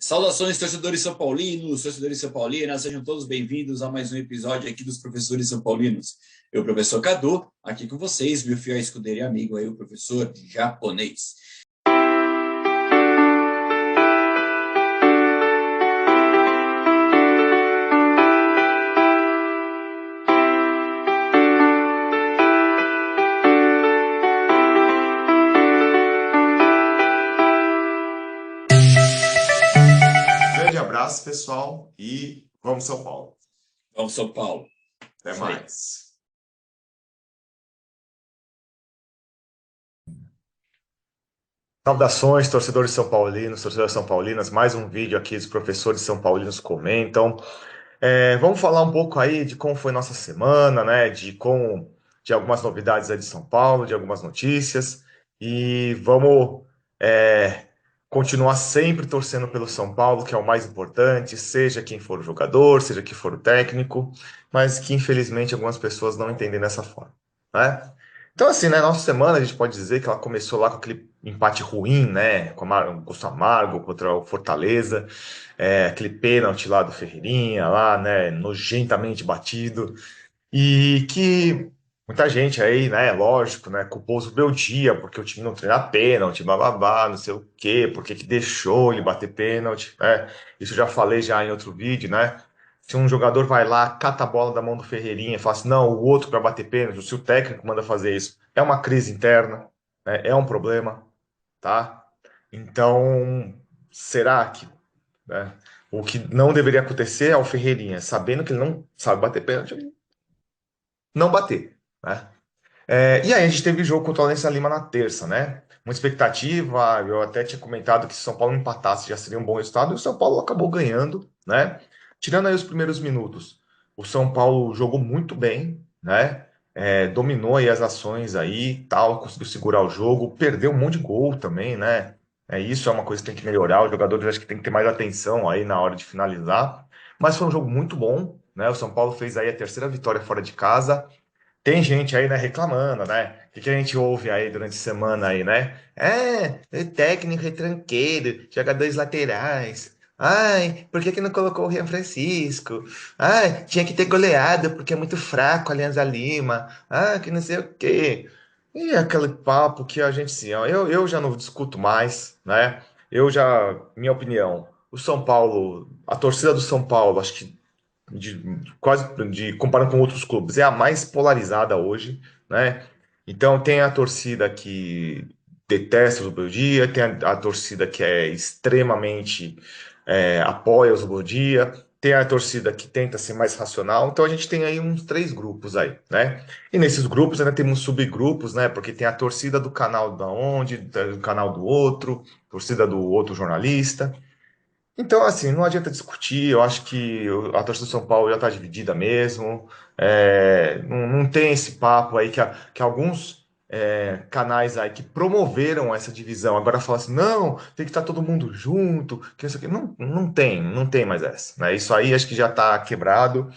Saudações, torcedores são paulinos, torcedores são paulinas, sejam todos bem-vindos a mais um episódio aqui dos Professores São Paulinos. Eu, professor Cadu, aqui com vocês, meu fiel escudeiro e amigo aí, o professor japonês. Abraço, pessoal, e vamos São Paulo. Vamos São Paulo. Até mais. Saudações, torcedores são paulinos, torcedoras são paulinas. Mais um vídeo aqui dos professores são paulinos comentam. Vamos falar um pouco aí de como foi nossa semana, né? De algumas novidades aí de São Paulo, de algumas notícias. E vamos continuar sempre torcendo pelo São Paulo, que é o mais importante, seja quem for o jogador, seja quem for o técnico, mas que infelizmente algumas pessoas não entendem dessa forma, né? Então, assim, né, nossa semana a gente pode dizer que ela começou lá com aquele empate ruim, né, com um gosto amargo contra o Fortaleza, aquele pênalti lá do Ferreirinha, lá, né, nojentamente batido, e que muita gente aí, né, lógico, né, culpou o Zubeldia, porque o time não treina pênalti, blá, não sei o quê, porque que deixou ele bater pênalti, né, isso eu já falei já em outro vídeo, né, se um jogador vai lá, cata a bola da mão do Ferreirinha e fala assim, não, o outro para bater pênalti, se o técnico manda fazer isso, é uma crise interna, né, é um problema, tá? Então, será que, né, o que não deveria acontecer é o Ferreirinha, sabendo que ele não sabe bater pênalti, não bater, né? E aí a gente teve o jogo contra o Aliança Lima na terça, né? Muita expectativa, eu até tinha comentado que se São Paulo empatasse já seria um bom resultado, e o São Paulo acabou ganhando, né? Tirando aí os primeiros minutos, o São Paulo jogou muito bem, né? Dominou aí as ações aí, tal, conseguiu segurar o jogo, perdeu um monte de gol também, né? Isso é uma coisa que tem que melhorar, os jogadores acho que tem que ter mais atenção aí na hora de finalizar, mas foi um jogo muito bom, né? O São Paulo fez aí a terceira vitória fora de casa. Tem gente aí, né, reclamando, né? O que a gente ouve aí durante a semana aí, né? O técnico retranqueiro, joga dois laterais. Ai, por que não colocou o Rian Francisco? Ai, tinha que ter goleado porque é muito fraco a Alianza Lima. Ah, que não sei o quê. E aquele papo que a gente, assim, ó, eu já não discuto mais, né? Minha opinião, o São Paulo, a torcida do São Paulo, acho que comparando com outros clubes, é a mais polarizada hoje, né? Então tem a torcida que detesta o Zubeldia, tem a torcida que é extremamente apoia o Zubeldia, tem a torcida que tenta ser mais racional. Então a gente tem aí uns três grupos aí, né? E nesses grupos ainda temos subgrupos, né? Porque tem a torcida do canal do canal do outro, torcida do outro jornalista. Então, assim, não adianta discutir. Eu acho que a torcida do São Paulo já está dividida mesmo. Não tem esse papo aí que alguns canais aí que promoveram essa divisão agora falam assim: não, tem que estar todo mundo junto. Que isso aqui. Não tem mais essa, né? Isso aí acho que já está quebrado.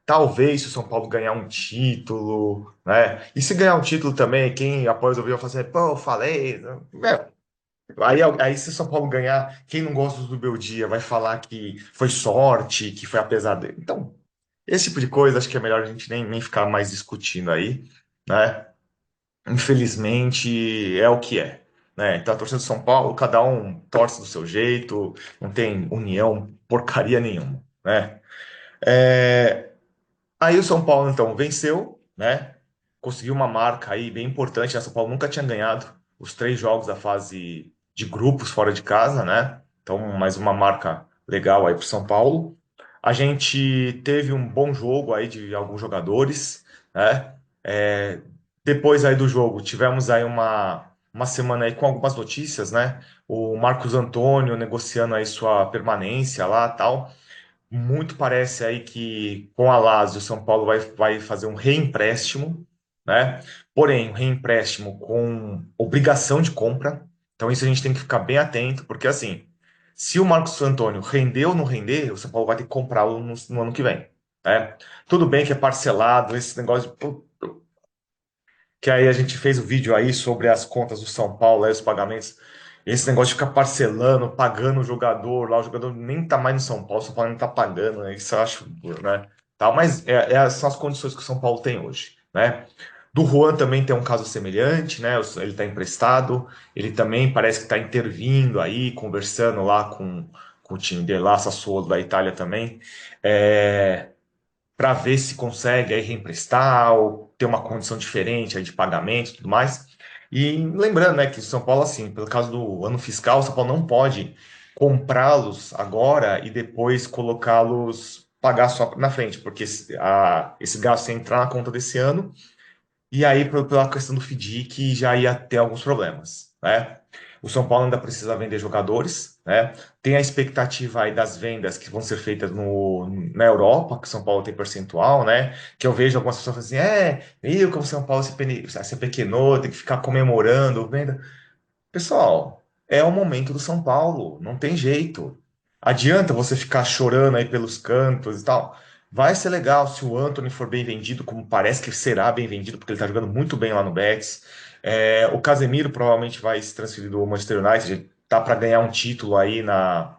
Talvez se o São Paulo ganhar um título, né? E se ganhar um título também, quem apoia os ouvidos vai falar assim: pô, eu falei. Aí, se o São Paulo ganhar, quem não gosta do Beldia vai falar que foi sorte, que foi apesar dele. Então, esse tipo de coisa acho que é melhor a gente nem ficar mais discutindo aí, né? Infelizmente é o que é, né? Então, a torcida do São Paulo, cada um torce do seu jeito, não tem união, porcaria nenhuma, né? Aí o São Paulo, então, venceu, né? Conseguiu uma marca aí bem importante, né? São Paulo nunca tinha ganhado os três jogos da fase de grupos fora de casa, né? Então, mais uma marca legal aí para o São Paulo. A gente teve um bom jogo aí de alguns jogadores, né? Depois aí do jogo, tivemos aí uma semana aí com algumas notícias, né? O Marcos Antônio negociando aí sua permanência lá, tal. Muito parece aí que com a Lazio, o São Paulo vai fazer um reempréstimo, né? Porém, um reempréstimo com obrigação de compra. Então, isso a gente tem que ficar bem atento, porque assim, se o Marcos Antônio render ou não render, o São Paulo vai ter que comprá-lo no ano que vem, né? Tudo bem que é parcelado, esse negócio que aí a gente fez o vídeo aí sobre as contas do São Paulo, aí os pagamentos. Esse negócio de ficar parcelando, pagando o jogador, lá o jogador nem tá mais no São Paulo, o São Paulo nem tá pagando, né? Isso eu acho, né? Tal, mas são as condições que o São Paulo tem hoje, né? Do Juan também tem um caso semelhante, né? Ele tá emprestado, ele também parece que tá intervindo aí, conversando lá com o time dele lá, Sassuolo da Itália também, para ver se consegue aí reemprestar ou ter uma condição diferente aí de pagamento e tudo mais. E lembrando, né, que o São Paulo, assim, pelo caso do ano fiscal, o São Paulo não pode comprá-los agora e depois colocá-los, pagar só na frente, porque esse gasto ia entrar na conta desse ano e aí, pela questão do FDIC, já ia ter alguns problemas, né? O São Paulo ainda precisa vender jogadores, né? Tem a expectativa aí das vendas que vão ser feitas na Europa, que o São Paulo tem percentual, né? Que eu vejo algumas pessoas falando assim, viu como o São Paulo se pequenou, tem que ficar comemorando, venda. Pessoal, é o momento do São Paulo, não tem jeito. Adianta você ficar chorando aí pelos cantos e tal. Vai ser legal se o Anthony for bem vendido, como parece que será bem vendido, porque ele tá jogando muito bem lá no Betis. O Casemiro provavelmente vai se transferir do Manchester United, tá para ganhar um título aí na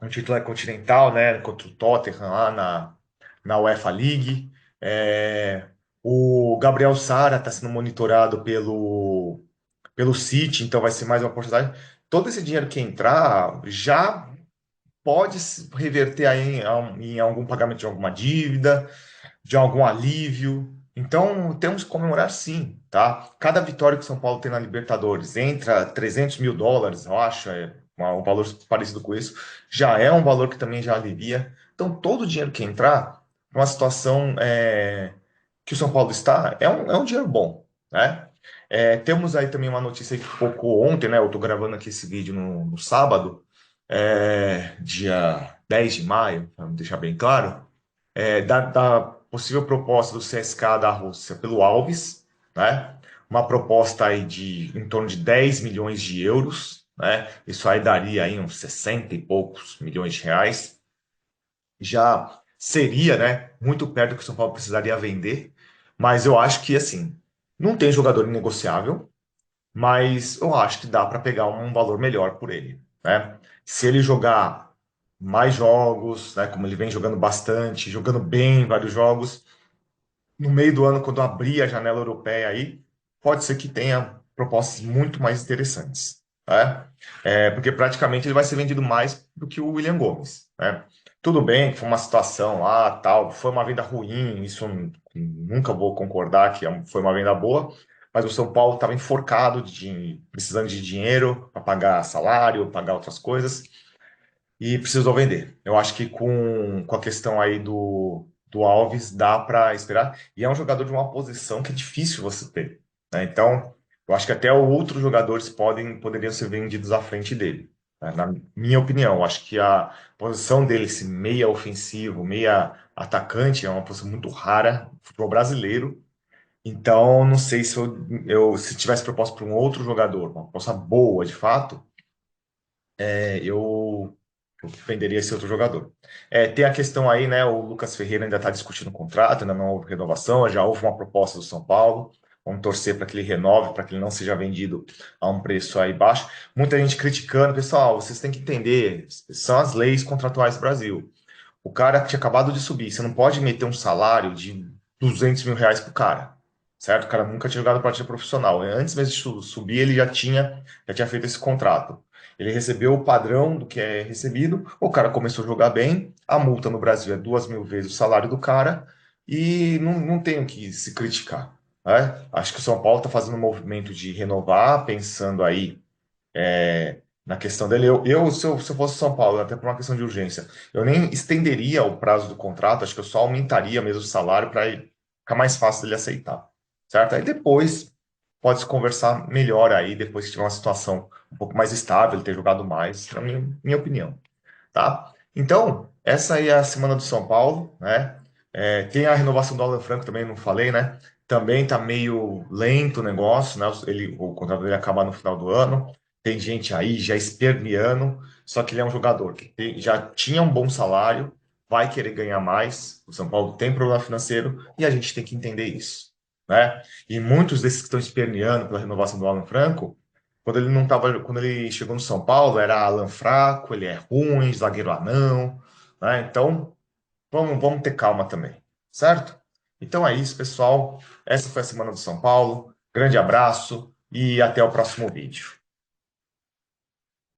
um título continental, né, contra o Tottenham lá na UEFA League. O Gabriel Sara está sendo monitorado pelo City, então vai ser mais uma oportunidade. Todo esse dinheiro que entrar já pode se reverter aí em algum pagamento de alguma dívida, de algum alívio. Então temos que comemorar sim, tá? Cada vitória que o São Paulo tem na Libertadores entra US$ 300 mil, eu acho, um valor parecido com isso, já é um valor que também já alivia. Então todo o dinheiro que entrar, uma situação que o São Paulo está, é um dinheiro bom, né? Temos aí também uma notícia que pouco ontem, né? Eu estou gravando aqui esse vídeo no sábado, dia 10 de maio, para deixar bem claro, da possível proposta do CSKA da Rússia pelo Alves, né? Uma proposta aí de em torno de 10 milhões de euros, né? Isso aí daria aí uns 60 e poucos milhões de reais. Já seria, né, muito perto do que o São Paulo precisaria vender, mas eu acho que assim, não tem jogador inegociável, mas eu acho que dá para pegar um valor melhor por ele, né? Se ele jogar mais jogos, né, como ele vem jogando bastante, jogando bem em vários jogos, no meio do ano, quando abrir a janela europeia aí, pode ser que tenha propostas muito mais interessantes, né? Porque praticamente ele vai ser vendido mais do que o William Gomes, né? Tudo bem que foi uma situação lá, tal, foi uma venda ruim, isso eu nunca vou concordar que foi uma venda boa, mas o São Paulo estava enforcado precisando de dinheiro para pagar salário, pagar outras coisas, e precisou vender. Eu acho que com a questão aí do Alves dá para esperar. E é um jogador de uma posição que é difícil você ter, né? Então, eu acho que até outros jogadores poderiam ser vendidos à frente dele, né? Na minha opinião, eu acho que a posição dele, esse meia ofensivo, meia atacante, é uma posição muito rara no futebol brasileiro. Então, não sei se tivesse proposta para um outro jogador, uma proposta boa de fato, eu venderia esse outro jogador. Tem a questão aí, né? O Lucas Ferreira ainda está discutindo o contrato, ainda não houve renovação, já houve uma proposta do São Paulo. Vamos torcer para que ele renove, para que ele não seja vendido a um preço aí baixo. Muita gente criticando, pessoal, vocês têm que entender, são as leis contratuais do Brasil. O cara que tinha acabado de subir, você não pode meter um salário de R$ 200 mil pro cara, certo? O cara nunca tinha jogado partida profissional. Antes mesmo de subir, ele já tinha feito esse contrato. Ele recebeu o padrão do que é recebido, o cara começou a jogar bem, a multa no Brasil é 2.000 vezes o salário do cara e não tem o que se criticar, né? Acho que o São Paulo está fazendo um movimento de renovar, pensando aí na questão dele. Se eu fosse São Paulo, até por uma questão de urgência, eu nem estenderia o prazo do contrato, acho que eu só aumentaria mesmo o salário para ficar mais fácil dele aceitar, certo? Aí depois pode-se conversar melhor aí, depois que tiver uma situação um pouco mais estável, ele ter jogado mais, na minha opinião, tá? Então, essa aí é a semana do São Paulo, né? Tem a renovação do Alan Franco também, não falei, né? Também tá meio lento o negócio, né? O contrato dele acaba no final do ano. Tem gente aí já esperneando, só que ele é um jogador que já tinha um bom salário, vai querer ganhar mais. O São Paulo tem problema financeiro e a gente tem que entender isso, né? E muitos desses que estão esperneando pela renovação do Alan Franco quando ele chegou no São Paulo, era Alan fraco, ele é ruim, zagueiro anão, né? Então, vamos ter calma também, certo? Então é isso, pessoal. Essa foi a semana do São Paulo. Grande abraço e até o próximo vídeo.